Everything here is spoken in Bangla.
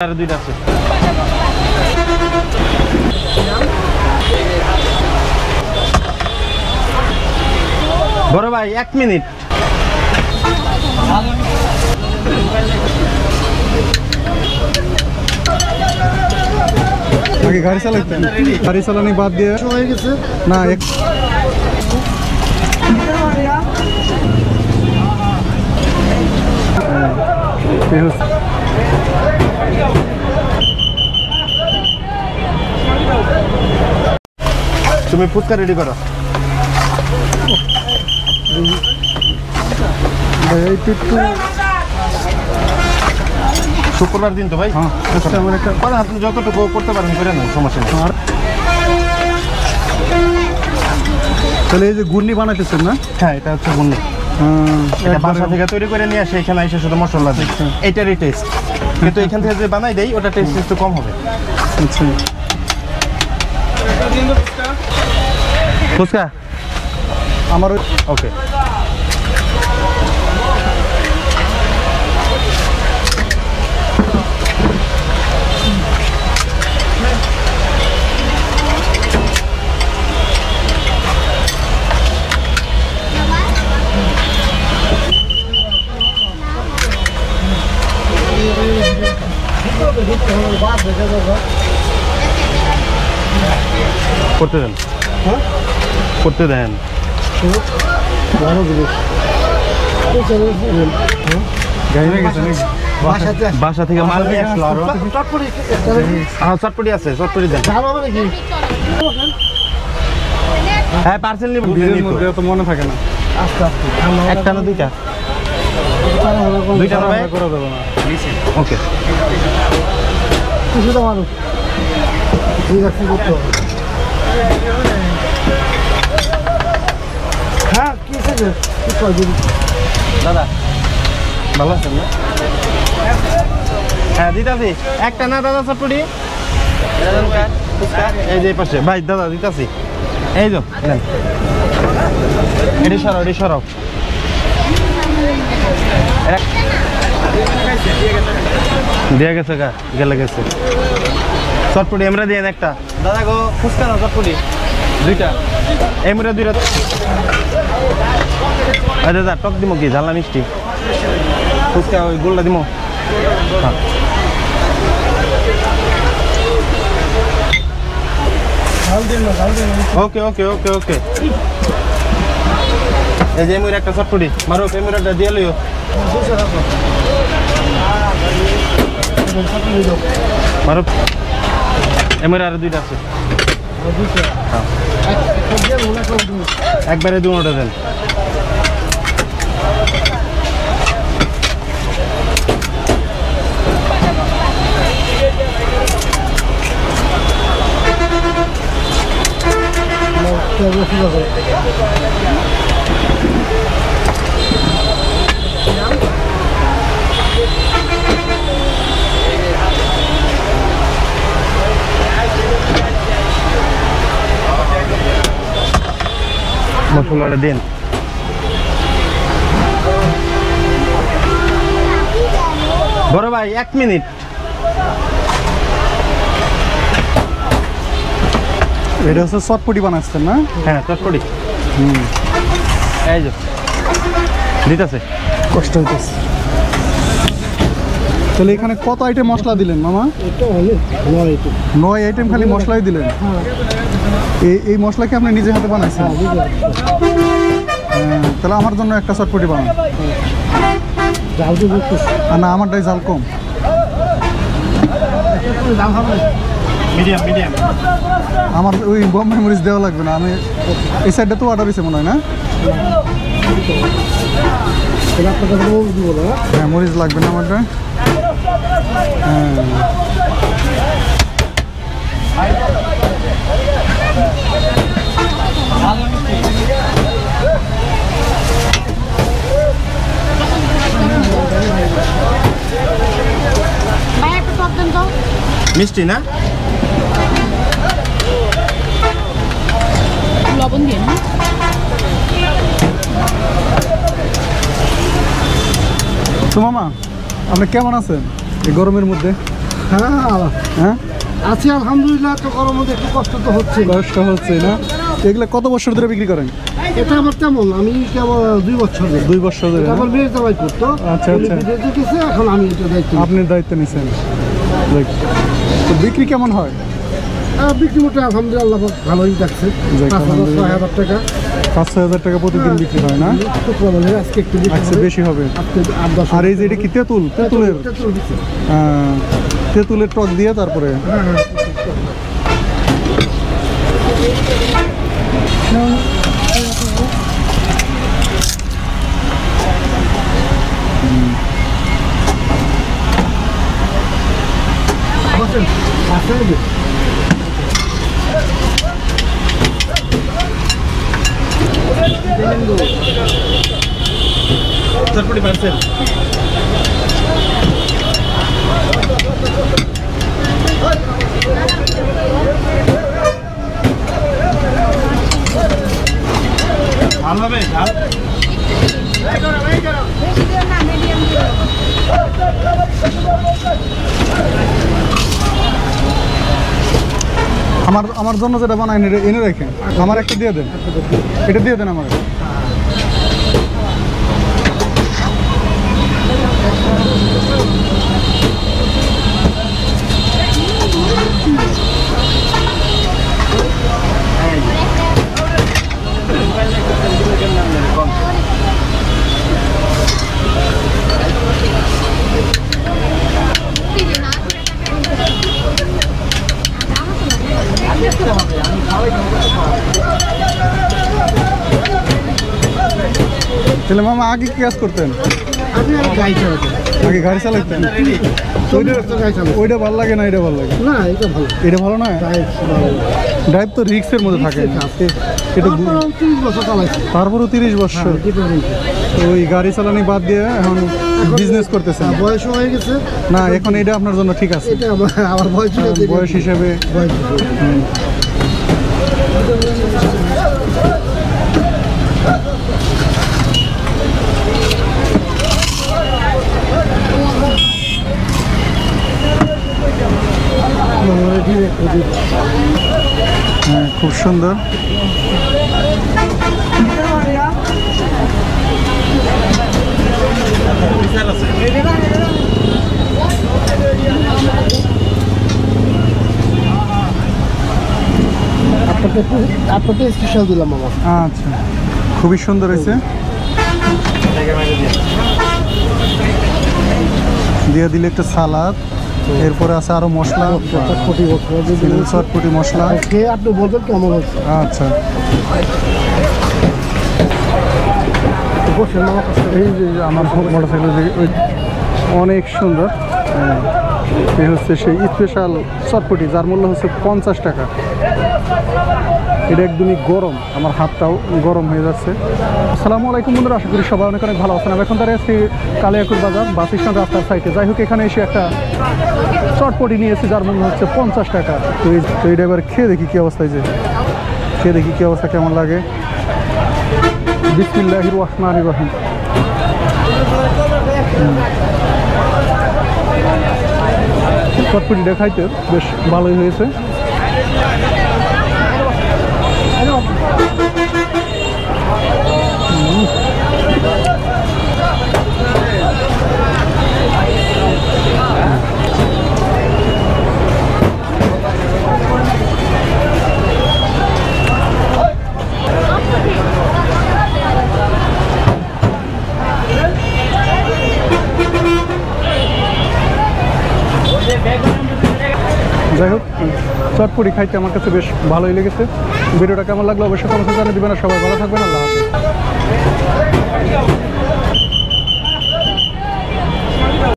আর দুইটা আছে বড় ভাই 1 মিনিট আগে গাড়ি চালাইতেন গাড়ি চালানি বাদ দিয়ে হয়ে গেছে না এক তুমি ফুচকা রেডি করো শুক্রবার দিন তো ভাই আপনি যতটুকু করতে পারেন করে না সমস্যা নেই তাহলে এই যে গুন্ডি বানাইতেছেন না হ্যাঁ এটা হচ্ছে গুন্ডি এটা বাসা থেকে তৈরি করে নিয়ে আসে এখানে এসে শুধু মশলা দিই এইটারই টেস্ট কিন্তু এখান থেকে যে বানাই দেয় ওটা টেস্ট একটু কম হবে আচ্ছা ফুচকা আমার ওকে করতে দেন করতে দেন বাসা থেকে মাল নিয়ে আসলো আরো চটপটি আছে চটপটি দেন হ্যাঁ পার্সেল নিব তো মনে থাকে না একটা না দুইটা দুইটা করা যাবে না ওকে কিছুটা মানুষ ঠিক আছে করতে হবে হ্যাঁ কি দাদা ভালো আছেন না হ্যাঁ দিতাছি একটা না দাদা চটপটি এই যে পাশে ভাই দাদা দিতাছি এই যে এটি সরাও দিয়ে গেছে গা গেলে গেছে চটপটি আমরা দিয়ে একটা দাদা গো ফুচকা না চটপটি দুইটা এমরা দুইটা আচ্ছা দাদা টক দিমো কি ঝালনা মিষ্টি ফুচকা ওই গোলটা দিমো হ্যাঁ ওকে ওকে ওকে ওকে এই যে এমুর একটা চটপটি মারো এমুরটা দিয়ে লইও মারো এমুর আর দুইটা আছে একবারে দুটোটা দেন মশলাটা দেন বড় ভাই 1 মিনিট এটা হচ্ছে চটপটি বানাচ্ছেন না হ্যাঁ চটপটি এই যে দিতেছে কষ্ট হইতেছে তাহলে এখানে কত আইটেম মশলা দিলেন মামা এটা হলো 9 আইটেম খালি মশলাই দিলেন এই মশলা কি আপনি নিজে হাতে বানাইছেন তাহলে আমার জন্য একটা চটপটি বানান জাল তো না আমারটাই জাল কম মিডিয়াম আমার ওই বোম্বে মরিচ দেওয়া লাগবে না আমি এই সাইডটা তো অর্ডার হয়েছে মনে হয় না হ্যাঁ মরিচ লাগবে না আমারটা হ্যাঁ মিষ্টি না লবণ দিয়ে না তো মামা আপনি কেমন আছেন এই গরমের মধ্যে? হ্যাঁ আছি আলহামদুলিল্লাহ। তো গরমের মধ্যে একটু কষ্ট তো হচ্ছে। কষ্ট হচ্ছে না? এগুলো কত বছর ধরে বিক্রি করেন? এটা আমার তেমন, আমি কেবল 2 বছর ধরে। 2 বছর ধরে এটা না? আমার মেয়ের জামাই করতো। আচ্ছা, আচ্ছা। উনি বিদেশে গেছে, এখন আমি এটা দায়িত্ব নিচ্ছি। আপনি দায়িত্ব নিছেন। যাক। তো বিক্রি কেমন হয়? বিক্রি মোটে আলহামদুলিল্লাহ ভালোই যাচ্ছে। যাক, 5,000-6,000 টাকা। 5-6 হাজার টাকা প্রতিদিন বিক্রি হয় না? শুক্রবার হলে আজকে একটু আজকে বেশি হবে। আজকে 8-10। আর এই যে এটা কি তেঁতুল? তেঁতুলের তেঁতুল দিচ্ছে। তেঁতুলের টক দিয়ে তারপরে বসেন। আছে এই যে। চটপটি পার্সেল। ঝাল হবে? ঝাল আমার জন্য যেটা বানায় এনে রাখেন, আমার একটা দিয়ে দেন। এটা দিয়ে দেন আমার। তাহলে মামা আগে কি কাজ করতেন? আমি আর গাড়ি চালাতে। আগে গাড়ি চালাতেন? ওইটা ভালো লাগে না এটা ভালো লাগে? না, এটা ভালো। এটা ভালো না? গাড়ি ভালো। ড্রাইভ তো রিক্সের মধ্যে থাকে। এটা তারপর 30 বছর চালাইছি। তারপরও 30 বছর ওই গাড়ি চালানি বাদ দিয়ে এখন বিজনেস করতেছেন? বয়সও হয়ে গেছে না, এখন এটা আপনার জন্য ঠিক আছে। এটা আমার বয়স বয়স হিসাবে বয়স হ্যাঁ, খুব সুন্দর। আপনাকে স্পেশাল দিলাম মামা। আচ্ছা, খুবই সুন্দর হয়েছে। দিয়ে দিলে একটা সালাদ, এরপরে আছে আরো মশলা, চটপটি মশলা। খেয়ে আপনি বলবেন কেমন হচ্ছে। আচ্ছা, বসেন মামা। এই যে আমার মোটরসাইকেল অনেক সুন্দর। এই হচ্ছে সেই স্পেশাল চটপটি, যার মূল্য হচ্ছে 50 টাকা। এটা একদমই গরম, আমার হাতটাও গরম হয়ে যাচ্ছে। আসসালামু আলাইকুম বন্ধুরা, আশা করি সবাই অনেক অনেক ভালো আছেন। আমি এখন দাঁড়িয়ে আছি কালিয়াকুর বাজার বাস স্ট্যান্ড রাস্তার সাইডে। যাই হোক, এখানে এসে একটা চটপটি নিয়েছি যার মূল্য হচ্ছে 50 টাকা। তো এইটা এবার খেয়ে দেখি কী অবস্থায়, যে খেয়ে দেখি কী অবস্থা, কেমন লাগে। বিসমিল্লাহির রহমানির রহিম। চটপটিটা খাইতে বেশ ভালোই হয়েছে। যাই হোক, চটপটি খাইতে আমার কাছে বেশ ভালোই লেগেছে। ভিডিওটা কেমন লাগলো অবশ্যই কমেন্টে জানিয়ে দিবেন। আর সবাই ভালো থাকবেন। আল্লাহ হাফেজ।